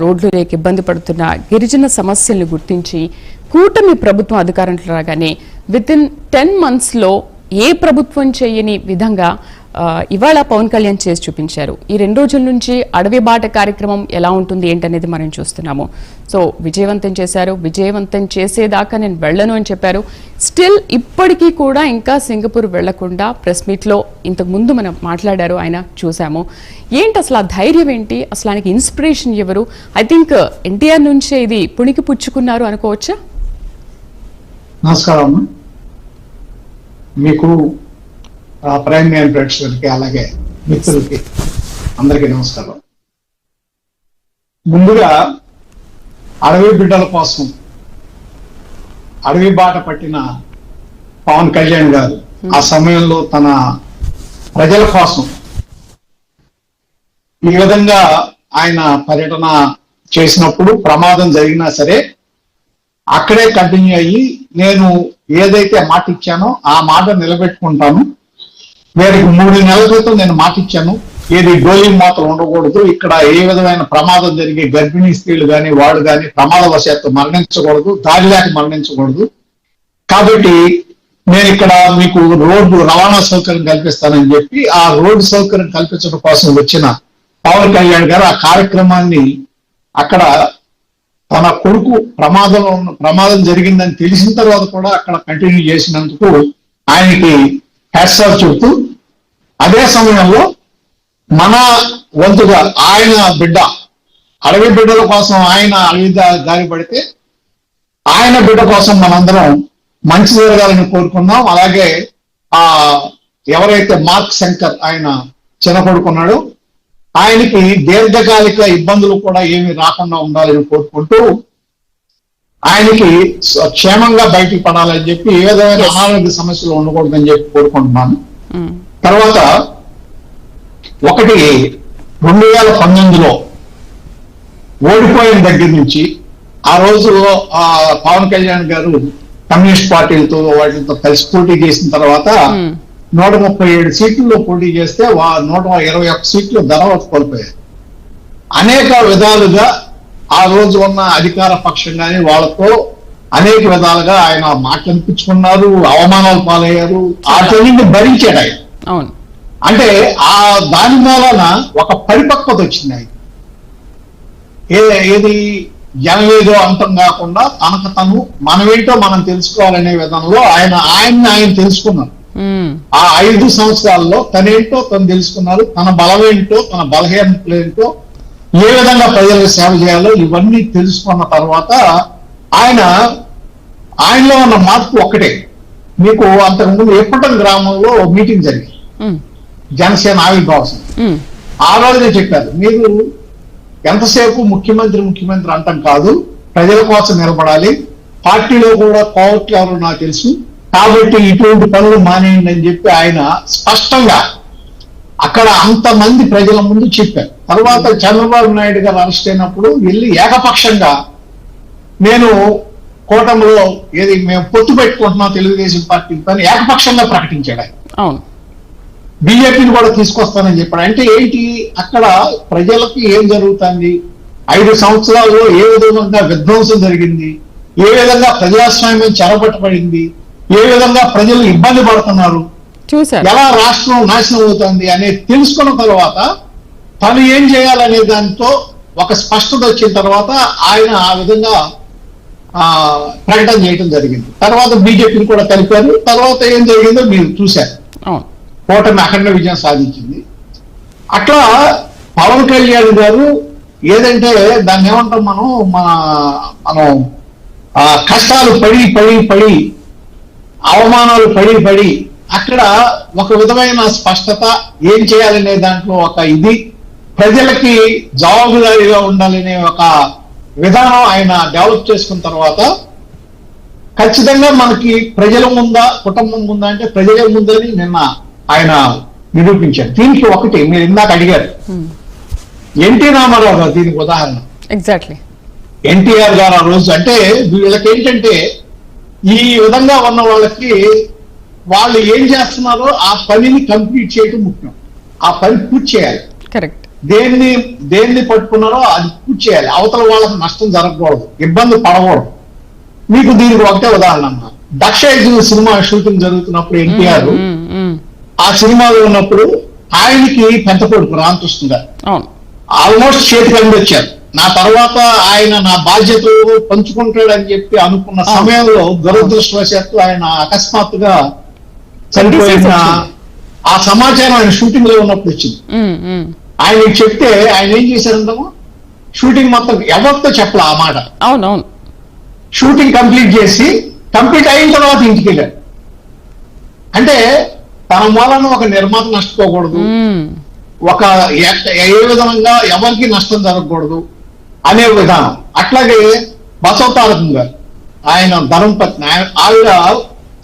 రోడ్లు లేక ఇబ్బంది పడుతున్న గిరిజన సమస్యలను గుర్తించి కూటమి ప్రభుత్వం అధికారంలో రాగానే వితిన్ 10 months లో ఏ ప్రభుత్వం చేయని విధంగా ఇవాళ పవన్ కళ్యాణ్ చేసి చూపించారు. ఈ 2 రోజుల నుంచి అడవి బాట కార్యక్రమం ఎలా ఉంటుంది ఏంటనేది మనం చూస్తున్నాము. సో విజయవంతం చేశారు. విజయవంతం చేసేదాకా నేను వెళ్ళను అని చెప్పారు. స్టిల్ ఇప్పటికీ కూడా ఇంకా సింగపూర్ వెళ్లకుండా ప్రెస్ మీట్ లో ఇంతకు ముందు మనం మాట్లాడారు, ఆయన చూసాము. ఏంటి అసలు ఆ ధైర్యం ఏంటి? అసలు ఆయనకి ఇన్స్పిరేషన్ ఎవరు? ఐ థింక్ ఎన్టీఆర్ నుంచే ఇది పుణికి పుచ్చుకున్నారు అనుకోవచ్చా? నమస్కారం మీకు, ప్రైమ్ లైన్ ప్రేక్షకులకి అలాగే మిత్రులకి అందరికీ నమస్కారం. ముందుగా అడవి బిడ్డల కోసం అడవి బాట పట్టిన పవన్ కళ్యాణ్ గారు ఆ సమయంలో తన ప్రజల కోసం ఈ విధంగా ఆయన పర్యటన చేసినప్పుడు ప్రమాదం జరిగినా సరే అక్కడే కంటిన్యూ అయ్యి నేను ఏదైతే మాట ఇచ్చానో ఆ మాట నిలబెట్టుకుంటాను. వీరికి 3 నెలల క్రితం నేను మాట ఇచ్చాను, ఏది డోలింగ్ మాత్రం ఉండకూడదు, ఇక్కడ ఏ విధమైన ప్రమాదం జరిగే గర్భిణీ స్త్రీలు కానీ వాళ్ళు కానీ ప్రమాదవశాత్తు మరణించకూడదు, దారి లేక మరణించకూడదు. కాబట్టి నేను ఇక్కడ మీకు రోడ్డు రవాణా సౌకర్యం కల్పిస్తానని చెప్పి ఆ రోడ్డు సౌకర్యం కల్పించడం కోసం వచ్చిన పవన్ కళ్యాణ్ గారు ఆ కార్యక్రమాన్ని అక్కడ తన కొడుకు ప్రమాదం జరిగిందని తెలిసిన తర్వాత కూడా అక్కడ కంటిన్యూ చేసినందుకు ఆయనకి హ్యాట్స్ ఆఫ్ చెబుతూ, అదే సమయంలో మన వంతుగా ఆయన బిడ్డ అడవి బిడ్డల కోసం ఆయన అడవి దారి పడితే ఆయన బిడ్డ కోసం మనందరం మంచి జరగాలని కోరుకున్నాం. అలాగే ఎవరైతే మార్క్ శంకర్ ఆయన చిన్న కొడుకున్నాడో ఆయనకి దీర్ఘకాలిక ఇబ్బందులు కూడా ఏమి రాకుండా ఉండాలని కోరుకుంటూ ఆయనకి క్షేమంగా బయటికి పడాలని చెప్పి ఏ విధమైన అనారోగ్య సమస్యలు ఉండకూడదని చెప్పి కోరుకుంటున్నాను. తర్వాత 2019లో ఓడిపోయిన దగ్గర నుంచి ఆ రోజు పవన్ కళ్యాణ్ గారు కమ్యూనిస్ట్ పార్టీలతో వాటితో కలిసి పోటీ చేసిన తర్వాత 137 సీట్లలో పోటీ చేస్తే 121 సీట్లు ధనవత్ కోల్పోయారు. అనేక విధాలుగా ఆ రోజు ఉన్న అధికార పక్షం కానీ వాళ్ళతో అనేక విధాలుగా ఆయన మాట్లాడిపించుకున్నారు, అవమానాలు పాలయ్యారు, వాటిని భరించాడు ఆయన. అంటే ఆ దాని మూలన ఒక పరిపక్వత వచ్చింది ఆయన. ఏది జనవేదో అంతం కాకుండా తనకు తను మనమేంటో మనం తెలుసుకోవాలనే విధంలో ఆయన తెలుసుకున్నారు. ఆ 5 సంవత్సరాల్లో తనేంటో తను తెలుసుకున్నారు, తన బలమేంటో తన బలహీనతలేంటో ఏ విధంగా ప్రజలకు సేవ చేయాలో ఇవన్నీ తెలుసుకున్న తర్వాత ఆయనలో ఉన్న మార్పు ఒక్కటే. మీకు అంతకుముందు ఎప్పటం గ్రామంలో మీటింగ్ జరిగింది, జనసేన ఆవిర్భావం. ఆ రోజునే చెప్పారు, మీరు ఎంతసేపు ముఖ్యమంత్రి అంటాం కాదు, ప్రజల కోసం నిలబడాలి, పార్టీలో కూడా కోవట్లు ఎవరో నాకు తెలుసు, కాబట్టి ఇటువంటి పనులు మానేయండి అని చెప్పి ఆయన స్పష్టంగా అక్కడ అంతమంది ప్రజల ముందు చెప్పారు. తర్వాత చంద్రబాబు నాయుడు గారు అరెస్ట్ అయినప్పుడు వెళ్ళి ఏకపక్షంగా నేను కూటమిలో మేము పొత్తు పెట్టుకుంటున్నాం తెలుగుదేశం పార్టీతో అని ఏకపక్షంగా ప్రకటించాడు ఆయన. బీజేపీని కూడా తీసుకొస్తానని చెప్పాడు. అంటే ఏంటి, అక్కడ ప్రజలకు ఏం జరుగుతుంది, 5 సంవత్సరాల్లో ఏ విధంగా విధ్వంసం జరిగింది, ఏ విధంగా ప్రజాస్వామ్యం చెరబట్టబడింది, ఏ విధంగా ప్రజలు ఇబ్బంది పడుతున్నారు, ఎలా రాష్ట్రం నాశనం అవుతుంది అనేది తెలుసుకున్న తర్వాత తను ఏం చేయాలనే దాంతో ఒక స్పష్టత వచ్చిన తర్వాత ఆయన ఆ విధంగా ప్రకటన చేయడం జరిగింది. తర్వాత బీజేపీని కూడా కలిపారు. తర్వాత ఏం జరిగిందో మీరు చూశారు, కూటమి అఖండ విజయం సాధించింది. అట్లా పవన్ కళ్యాణ్ గారు ఏదంటే దాన్ని ఏమంటాం మనం కష్టాలు పడి అవమానాలు పడి అక్కడ ఒక విధమైన స్పష్టత, ఏం చేయాలనే దాంట్లో ఒక ప్రజలకి జవాబుదారీగా ఉండాలనే ఒక విధానం ఆయన డెవలప్ చేసుకున్న తర్వాత ఖచ్చితంగా మనకి ప్రజల ముందా కుటుంబం ముందా అంటే ప్రజలే ముందని నిన్న ఆయన నిరూపించారు. దీనికి ఒకటి మీరు ఇందాక అడిగారు, ఎన్టీ రామారావు గారు దీనికి ఉదాహరణ. ఎగ్జాక్ట్లీ ఎన్టీఆర్ గారు ఆ రోజు అంటే వీళ్ళకి ఏంటంటే ఈ విధంగా ఉన్న వాళ్ళకి వాళ్ళు ఏం చేస్తున్నారో ఆ పనిని కంప్లీట్ చేయడం ముఖ్యం, ఆ పని పూర్తి చేయాలి. కరెక్ట్. దేన్ని పట్టుకున్నారో అది పూర్తి చేయాలి. అవతల వాళ్ళకి నష్టం జరగకూడదు, ఇబ్బంది పడకూడదు. మీకు దీనికి ఒకటే ఉదాహరణ అన్న, దక్ష సినిమా షూటింగ్ జరుగుతున్నప్పుడు ఎన్టీఆర్ ఆ సినిమాలో ఉన్నప్పుడు ఆయనకి పెద్ద కొడుకు రామకృష్ణ గారు ఆల్మోస్ట్ చేతికి అందించారు. నా తర్వాత ఆయన నా బాధ్యతలు పంచుకుంటాడని చెప్పి అనుకున్న సమయంలో దురదృష్టవశాత్తు ఆయన అకస్మాత్తుగా చనిపోయిన ఆ సమాచారం ఆయన షూటింగ్ లో ఉన్నప్పుడు వచ్చింది. ఆయన చెప్తే ఆయన ఏం చేశారంటాము, షూటింగ్ మొత్తం ఎవరితో చెప్పలే ఆ మాట. అవునవును, షూటింగ్ కంప్లీట్ అయిన తర్వాత ఇంటికి వెళ్ళాడు. అంటే తన మూలన ఒక నిర్మాత నష్టపోకూడదు, ఒక ఏ విధంగా ఎవరికి నష్టం జరగకూడదు అనే విధానం. అట్లాగే బసవతారకం గారు, ఆయన ధర్మపత్ని, ఆవిడ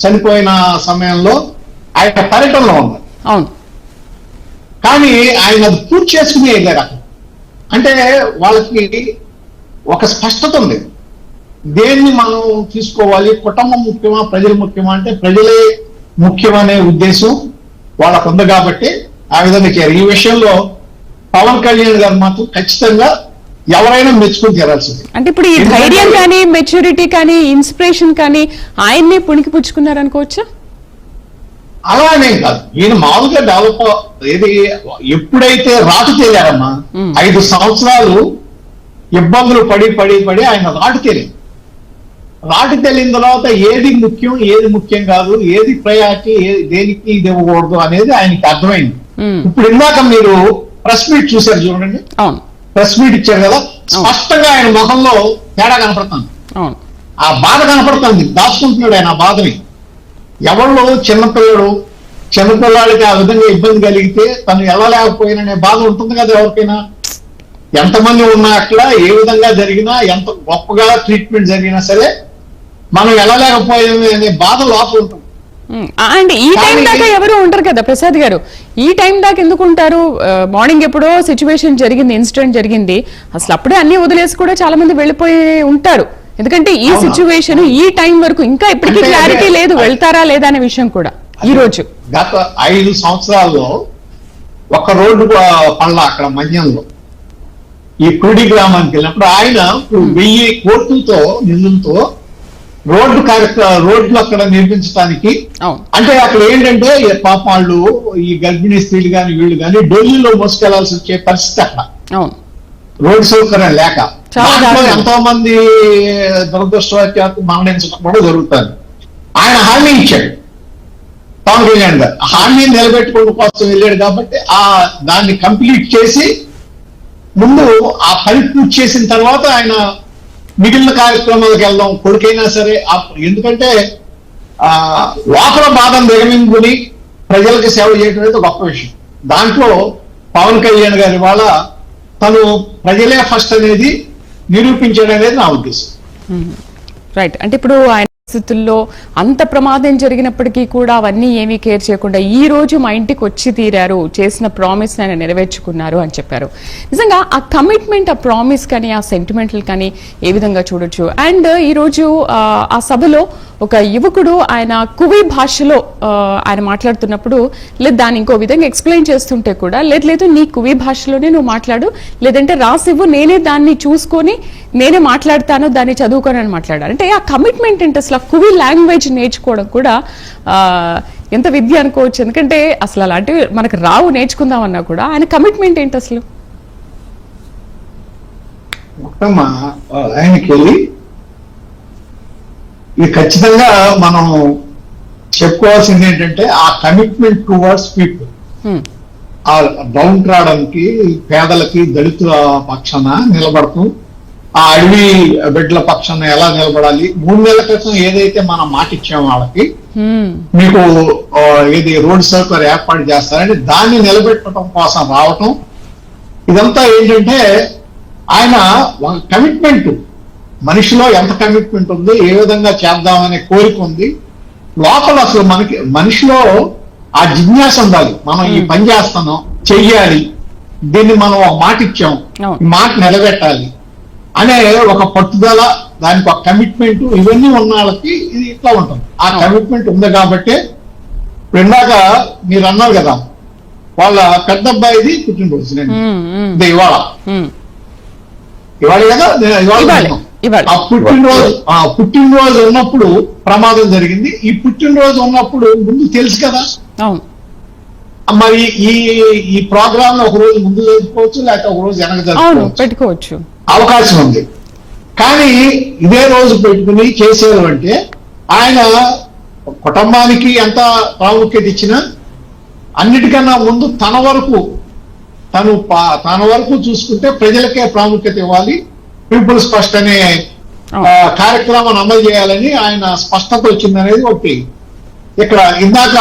చనిపోయిన సమయంలో ఆయన పర్యటనలో ఉన్నారు. అవును, కానీ ఆయన అది పూర్తి చేసుకుని వెళ్ళారు అక్కడ. అంటే వాళ్ళకి ఒక స్పష్టత ఉంది, దేన్ని మనం తీసుకోవాలి, కుటుంబం ముఖ్యమా ప్రజలు ముఖ్యమా అంటే ప్రజలే ముఖ్యమనే ఉద్దేశం వాళ్ళకు ఉంది కాబట్టి ఆ విధంగా చేయాలి. ఈ విషయంలో పవన్ కళ్యాణ్ గారు మాత్రం ఖచ్చితంగా ఎవరైనా మెచ్చుకుని తీరాల్సింది. అంటే ఇప్పుడు ఈ ధైర్యం కానీ మెచ్యూరిటీ కానీ ఇన్స్పిరేషన్ కానీ ఆయన్నే పుణికి పుచ్చుకున్నారు అనుకోవచ్చా? అలా అనేం కాదు, ఈయన మామూలుగా డెవలప్ ఏది ఎప్పుడైతే రాటు తేలారమ్మా 5 సంవత్సరాలు ఇబ్బందులు పడి ఆయన రాటు తేలిన తర్వాత ఏది ముఖ్యం ఏది ముఖ్యం కాదు, ఏది ప్రయారిటీ, దేనికి ఇది ఇవ్వకూడదు అనేది ఆయనకి అర్థమైంది. ఇప్పుడు ఇందాక మీరు ప్రెస్ మీట్ చూశారు చూడండి, ప్రెస్ మీట్ ఇచ్చారు కదా, స్పష్టంగా ఆయన ముఖంలో తేడా కనపడుతుంది, ఆ బాధ కనపడుతుంది, దాచుకుంటున్నాడు ఆయన ఆ బాధని. ఎవరు చిన్నపిల్లాడికి ఆ విధంగా ఇబ్బంది కలిగితే తను వెళ్ళలేకపోయిననే బాధ ఉంటుంది కదా ఎవరికైనా. ఎంతమంది ఉన్నా అట్లా ఏ విధంగా జరిగినా, ఎంత గొప్పగా ట్రీట్మెంట్ జరిగినా సరే మనం వెళ్ళలేకపోయామే అనే బాధ లోపల ఉంటుంది. అండ్ ఈ టైం దాకా ఎవరు ఉంటారు కదా ప్రసాద్ గారు, ఈ టైం దాకా ఎందుకు ఉంటారు? మార్నింగ్ ఎప్పుడో సిచ్యువేషన్ జరిగింది, ఇన్సిడెంట్ జరిగింది, అసలు అప్పుడే అన్ని వదిలేసి కూడా చాలా మంది వెళ్ళిపోయి ఉంటారు. ఎందుకంటే ఈ సిచ్యువేషన్ ఈ టైం వరకు ఇంకా ఇప్పటికీ క్లారిటీ లేదు వెళ్తారా లేదా అనే విషయం కూడా. ఈ రోజు గత 5 సంవత్సరాల్లో ఒక రోడ్డు పళ్ళ అక్కడ మన్యంలో ఈ కుడి గ్రామానికి వెళ్ళినప్పుడు ఆయన 1000 కోట్లతో నిధులతో రోడ్లు అక్కడ నిర్మించడానికి, అంటే అక్కడ ఏంటంటే పాప వాళ్ళు ఈ గర్భిణీ స్త్రీలు కానీ వీళ్ళు కానీ ఢిల్లీలో మోసుకెళ్లాల్సి వచ్చే పరిస్థితి అక్కడ రోడ్డు సౌకర్యం లేక. దాంట్లో ఎంతో మంది దురదృష్టవశాత్తు మరణించడం కూడా జరుగుతుంది. ఆయన హామీ ఇచ్చాడు పవన్ కళ్యాణ్ గారు, హామీ నిలబెట్టుకోవడం కోసం వెళ్ళాడు కాబట్టి దాన్ని కంప్లీట్ చేసి ముందు ఆ పని పూర్తి చేసిన తర్వాత ఆయన మిగిలిన కార్యక్రమాలకు వెళ్దాం కొడుకైనా సరే. ఎందుకంటే లోపల బాధను దిగమింగుని ప్రజలకు సేవ చేయడం అనేది గొప్ప విషయం. దాంట్లో పవన్ కళ్యాణ్ గారి వాళ్ళ తను ప్రజలే ఫస్ట్ అనేది నిరూపించడం అనేది నా ఉద్దేశం. రైట్, అంటే ఇప్పుడు ఆయన పరిస్థితుల్లో అంత ప్రమాదం జరిగినప్పటికీ కూడా అవన్నీ ఏమీ కేర్ చేయకుండా ఈ రోజు మా ఇంటికి వచ్చి తీరారు, చేసిన ప్రామిస్ ఆయన నెరవేర్చుకున్నారు అని చెప్పారు. నిజంగా ఆ కమిట్మెంట్, ఆ ప్రామిస్ కానీ ఆ సెంటిమెంటల్ కానీ ఏ విధంగా చూడొచ్చు? అండ్ ఈరోజు ఆ సభలో ఒక యువకుడు ఆయన కువి భాషలో ఆయన మాట్లాడుతున్నప్పుడు, లేదు దాన్ని ఇంకో విధంగా ఎక్స్ప్లెయిన్ చేస్తుంటే కూడా, లేదు నీ కువి భాషలోనే నువ్వు మాట్లాడు, లేదంటే రాసివ్వు, నేనే దాన్ని చూసుకొని నేనే మాట్లాడతాను, దాన్ని చదువుకొని అని మాట్లాడారు. అంటే ఆ కమిట్మెంట్ ఏంటి అసలు? ఆ కువి లాంగ్వేజ్ నేర్చుకోవడం కూడా ఎంత విద్య అనుకోవచ్చు. ఎందుకంటే అసలు అలాంటివి మనకు రావు, నేర్చుకుందామన్నా కూడా ఆయన కమిట్మెంట్ ఏంటి అసలు? ఆయనకి వెళ్ళి ఇది ఖచ్చితంగా మనం చెప్పుకోవాల్సింది ఏంటంటే ఆ కమిట్మెంట్ టువర్డ్స్ పీపుల్, ఆ డౌన్ రావడానికి, పేదలకి, దళితుల పక్షాన నిలబడతాం, ఆ అడవి బిడ్డల పక్షాన ఎలా నిలబడాలి. 3 నెలల క్రితం ఏదైతే మనం మాట ఇచ్చామో వాళ్ళకి, మీకు ఏది రోడ్ సౌకర్యం ఏర్పాటు చేస్తారని దాన్ని నిలబెట్టడం కోసం రావటం, ఇదంతా ఏంటంటే ఆయన కమిట్మెంట్, మనిషిలో ఎంత కమిట్మెంట్ ఉంది, ఏ విధంగా చేద్దామనే కోరిక ఉంది లోపల. అసలు మనిషిలో ఆ జిజ్ఞాస ఉండాలి, మనం ఈ పని చేస్తున్నాం, చెయ్యాలి, దీన్ని మనం ఒక మాట ఇచ్చాం, ఈ మాట నిలబెట్టాలి అనే ఒక పట్టుదల, దానికి ఒక కమిట్మెంట్, ఇవన్నీ ఉన్న వాళ్ళకి ఇది ఇట్లా ఉంటుంది. ఆ కమిట్మెంట్ ఉంది కాబట్టి ఇందాక మీరు అన్నారు కదా, వాళ్ళ పెద్ద అబ్బాయిది పుట్టినరోజు నేను ఇవాళ కదా ఇవాళ పుట్టినరోజు ఉన్నప్పుడు ప్రమాదం జరిగింది. ఈ పుట్టినరోజు ఉన్నప్పుడు ముందు తెలుసు కదా, మరి ఈ ప్రోగ్రామ్ లో ఒక రోజు ముందు జరుపుకోవచ్చు, లేకపోతే ఒక రోజు వెనక పెట్టుకోవచ్చు అవకాశం ఉంది. కానీ ఇదే రోజు పెట్టుకుని చేసేది అంటే ఆయన కుటుంబానికి ఎంత ప్రాముఖ్యత ఇచ్చినా అన్నిటికన్నా ముందు తన వరకు చూసుకుంటే ప్రజలకే ప్రాముఖ్యత ఇవ్వాలి, పీపుల్స్ ఫస్ట్ అనే కార్యక్రమాన్ని అమలు చేయాలని ఆయన స్పష్టత వచ్చిందనేది ఒకటి. ఇక్కడ ఇందాక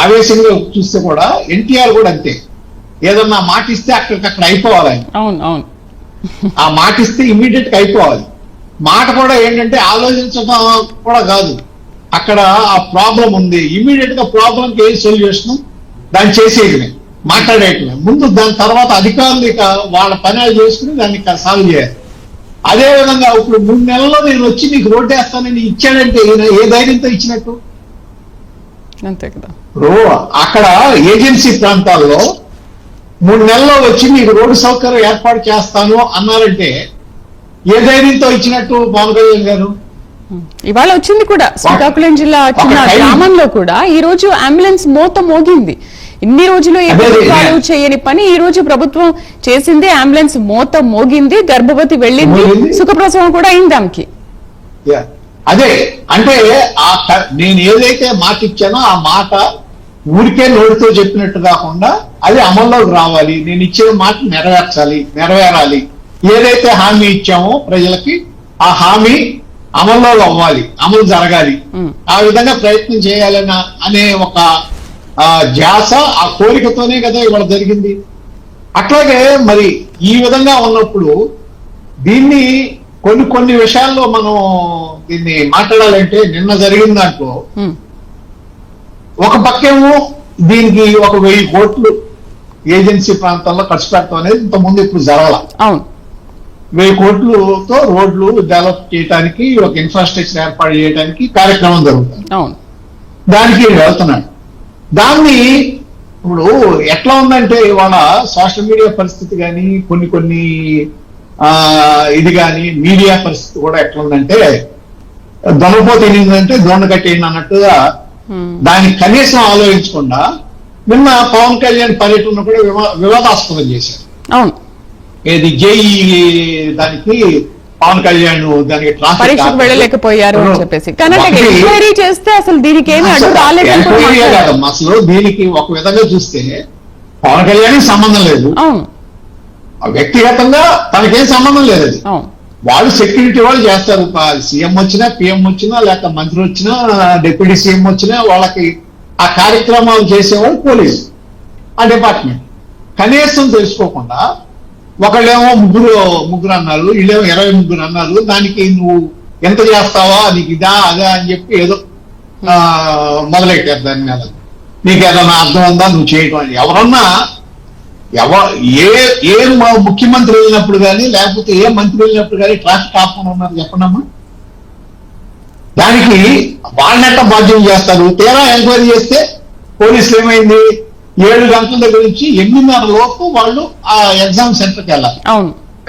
ఆవేశంగా చూస్తే కూడా ఎన్టీఆర్ కూడా అంతే, ఏదన్నా మాట ఇస్తే అక్కడికక్కడ అయిపోవాలి ఆయన. ఆ మాట ఇస్తే ఇమీడియట్ గా అయిపోవాలి. మాట కూడా ఏంటంటే ఆలోచించడం కూడా కాదు, అక్కడ ఆ ప్రాబ్లం ఉంది, ఇమీడియట్ గా ప్రాబ్లంకి ఏ సొల్యూషన్ దాన్ని చేసేయడమే, మాట్లాడేయటమే. ముందు దాని తర్వాత అధికారులు ఇక వాళ్ళ పనులు చేసుకుని దాన్ని సాల్వ్ చేయాలి. అదే విధంగా ఇప్పుడు 3 నెలల్లో నేను వచ్చి నీకు రోడ్డు వేస్తానని ఇచ్చాడంటే ఏ ధైర్యంతో ఇచ్చినట్టు? అంతే కదా. అక్కడ ఏజెన్సీ ప్రాంతాల్లో 3 నెలల్లో వచ్చి నీకు రోడ్డు సౌకర్యం ఏర్పాటు చేస్తాను అన్నారంటే ఏ ధైర్యంతో ఇచ్చినట్టు పవన్ కళ్యాణ్ గారు? ఇవాళ వచ్చింది కూడా శ్రీకాకుళం జిల్లా చిన్న గ్రామంలో కూడా ఈ రోజు అంబులెన్స్ మోత మోగింది. ఇన్ని రోజులు ఏ ప్రభుత్వాలు చేయని పని ఈ రోజు ప్రభుత్వం చేసింది. అంబులెన్స్ మోత మోగింది, గర్భవతి వెళ్ళింది, సుఖప్రసవం కూడా అయింది ఆమెకి. అదే అంటే నేను ఏదైతే మాట ఇచ్చానో ఆ మాట ఊరికే నోటితో చెప్పినట్టు కాకుండా అది అమల్లోకి రావాలి. నేను ఇచ్చిన మాట నెరవేరాలి. ఏదైతే హామీ ఇచ్చామో ప్రజలకి ఆ హామీ అమల్లో అవ్వాలి, అమలు జరగాలి. ఆ విధంగా ప్రయత్నం చేయాలన్న అనే ఒక ధ్యాస, ఆ కోరికతోనే కదా ఇవాళ జరిగింది. అట్లాగే మరి ఈ విధంగా ఉన్నప్పుడు దీన్ని కొన్ని విషయాల్లో మనం దీన్ని మాట్లాడాలంటే నిన్న జరిగిన దాంట్లో ఒక పక్కేమో దీనికి 1,000 కోట్లు ఏజెన్సీ ప్రాంతాల్లో ఖర్చు పెడతాం అనేది ఇంతకుముందు ఇప్పుడు జరగాల. 1,000 కోట్లతో రోడ్లు డెవలప్ చేయడానికి, ఒక ఇన్ఫ్రాస్ట్రక్చర్ ఏర్పాటు చేయడానికి కార్యక్రమం జరుగుతుంది. దానికి వెళ్తున్నాడు. దాన్ని ఇప్పుడు ఎట్లా ఉందంటే ఇవాళ సోషల్ మీడియా పరిస్థితి కానీ కొన్ని ఇది కానీ మీడియా పరిస్థితి కూడా ఎట్లా ఉందంటే దొంగపోతే ఏంటంటే దొండ కట్టేయండి అన్నట్టుగా దానికి కనీసం ఆలోచించకుండా నిన్న పవన్ కళ్యాణ్ పర్యటన కూడా వివాదాస్పదం చేశారు. ఏది జేఈ దానికి పవన్ కళ్యాణ్ దానికి పరీక్షకు వెళ్ళలేకపోయారు అని చెప్పేసి చేస్తే అసలు దీనికి ఏమి కాదమ్మా. అసలు దీనికి ఒక విధంగా చూస్తే పవన్ కళ్యాణ్ సంబంధం లేదు, వ్యక్తిగతంగా తనకేం సంబంధం లేదు. అది వాళ్ళు సెక్యూరిటీ వాళ్ళు చేస్తారు. సీఎం వచ్చినా, పిఎం వచ్చినా, లేక మంత్రి వచ్చినా, డిప్యూటీ సీఎం వచ్చినా వాళ్ళకి ఆ కార్యక్రమాలు చేసేవాళ్ళు పోలీసు, ఆ డిపార్ట్మెంట్. కనీసం తెలుసుకోకుండా ఒకళ్ళేమో ముగ్గురు అన్నారు, వీళ్ళేమో 23 అన్నారు. దానికి నువ్వు ఎంత చేస్తావా, నీకు ఇదా అదా అని చెప్పి ఏదో మొదలెట్టారు. దాని మీద నీకు ఏదన్నా అర్థం ఉందా నువ్వు చేయటం అని. ఎవరన్నా ఏ ముఖ్యమంత్రి వెళ్ళినప్పుడు కానీ లేకపోతే ఏ మంత్రి వెళ్ళినప్పుడు కానీ ట్రాఫిక్ ఆపమని ఉన్నారు చెప్పండమ్మా. దానికి వాళ్ళనట్ట బాధ్యం చేస్తారు. తీరా ఎంక్వైరీ చేస్తే పోలీసులు ఏమైంది, 7 గంటల దగ్గర నుంచి 8:30 లోపు వాళ్ళు ఆ ఎగ్జామ్ సెంటర్కి వెళ్ళాలి.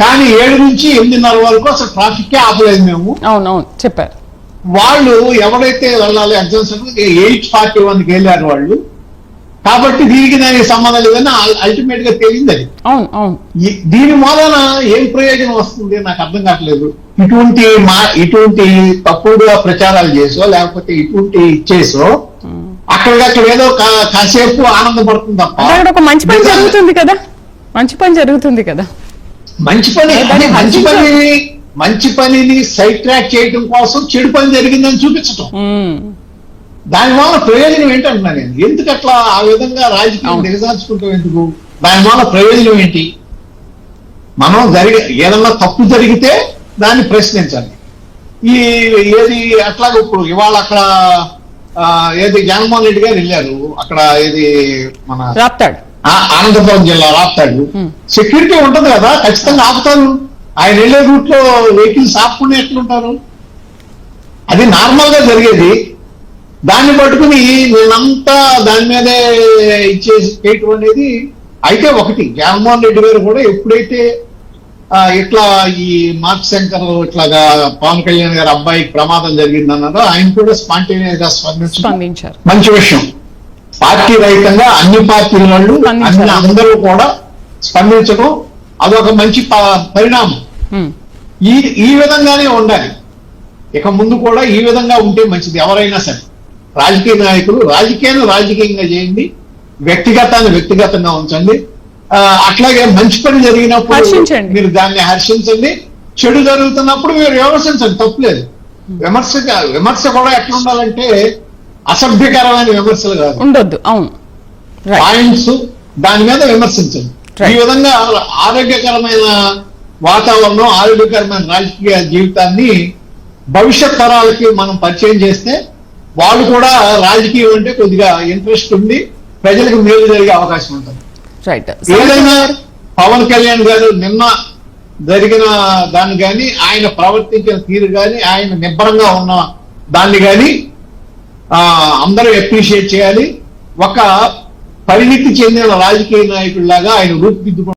కానీ 7 నుంచి 8:30 వరకు అసలు ట్రాఫిక్ ఆపలేదు మేము. చెప్పారు వాళ్ళు. ఎవరైతే వెళ్ళాలి ఎగ్జామ్ సెంటర్ 8:41కి వెళ్ళారు వాళ్ళు. కాబట్టి దీనికి దానికి సంబంధం లేదని అల్టిమేట్ గా తేలింది. అది దీని మూలన ఏం ప్రయోజనం వస్తుంది నాకు అర్థం కావట్లేదు. ఇటువంటి తప్పుడుగా ప్రచారాలు చేసో లేకపోతే ఇటువంటి ఇచ్చేసో అక్కడికక్కడ ఏదో కాసేపు ఆనందపడుతుంది తప్ప ఒక మంచి పని జరుగుతుంది కదా. మంచి పనిని సైడ్ ట్రాక్ చేయడం కోసం చెడు పని జరిగిందని చూపించటం, దానివల్ల ప్రయోజనం ఏంటంటున్నా నేను. ఎందుకు అట్లా ఆ విధంగా రాజకీయం దిగజార్చుకుంటాం ఎందుకు? దానివల్ల ప్రయోజనం ఏంటి? మనం ఏదన్నా తప్పు జరిగితే దాన్ని ప్రశ్నించాలి. ఏది అట్లాగే ఇప్పుడు ఇవాళ అక్కడ ఏది జగన్మోహన్ రెడ్డి గారు వెళ్ళారు, అక్కడ ఏది మన అనంతపురం జిల్లా రాప్తాడు. సెక్యూరిటీ ఉంటుంది కదా, ఖచ్చితంగా ఆపుతారు. ఆయన వెళ్ళే రూట్ లో వెహికల్స్ ఆపుకునే ఎట్లుంటారు? అది నార్మల్ గా జరిగేది. దాన్ని పట్టుకుని నేనంతా దాని మీదే ఇచ్చేసి చేయటం అనేది అయితే ఒకటి. జగన్మోహన్ రెడ్డి గారు కూడా ఎప్పుడైతే ఇట్లా ఈ మార్క్ శంకర్ ఇట్లాగా పవన్ కళ్యాణ్ గారి అబ్బాయికి ప్రమాదం జరిగిందన్నారో ఆయన కూడా స్పాంటేనియస్ గా స్పందించారు. మంచి విషయం. పార్టీ రహితంగా అన్ని పార్టీల వాళ్ళు అందరూ కూడా స్పందించడం అదొక మంచి పరిణామం. ఈ విధంగానే ఉండాలి. ఇక ముందు కూడా ఈ విధంగా ఉంటే మంచిది. ఎవరైనా సరే రాజకీయ నాయకులు రాజకీయంగా చేయండి, వ్యక్తిగతాన్ని వ్యక్తిగతంగా ఉంచండి. అట్లాగే మంచి పని జరిగినప్పుడు మీరు దాన్ని హర్షించండి, చెడు జరుగుతున్నప్పుడు మీరు విమర్శించండి, తప్పులేదు. విమర్శ కూడా ఎట్లా ఉండాలంటే అసభ్యకరమైన విమర్శలు కాదు, ఉండొద్దు. అవును, పాయింట్స్ దాని మీద విమర్శించండి. ఈ విధంగా ఆరోగ్యకరమైన వాతావరణం, ఆరోగ్యకరమైన రాజకీయ జీవితాన్ని భవిష్యత్ తరాలకి మనం పరిచయం చేస్తే వాళ్ళు కూడా రాజకీయం అంటే కొద్దిగా ఇంట్రెస్ట్ ఉండి ప్రజలకు మేలు జరిగే అవకాశం ఉంటుంది. ఏదైనా పవన్ కళ్యాణ్ గారు నిన్న జరిగిన దాన్ని కానీ, ఆయన ప్రవర్తించిన తీరు కానీ, ఆయన నిబ్బరంగా ఉన్న దాన్ని కానీ అందరూ అప్రిషియేట్ చేయాలి. ఒక పరిణితి చెందిన రాజకీయ నాయకుడిలాగా ఆయన రూపుదిద్దుకు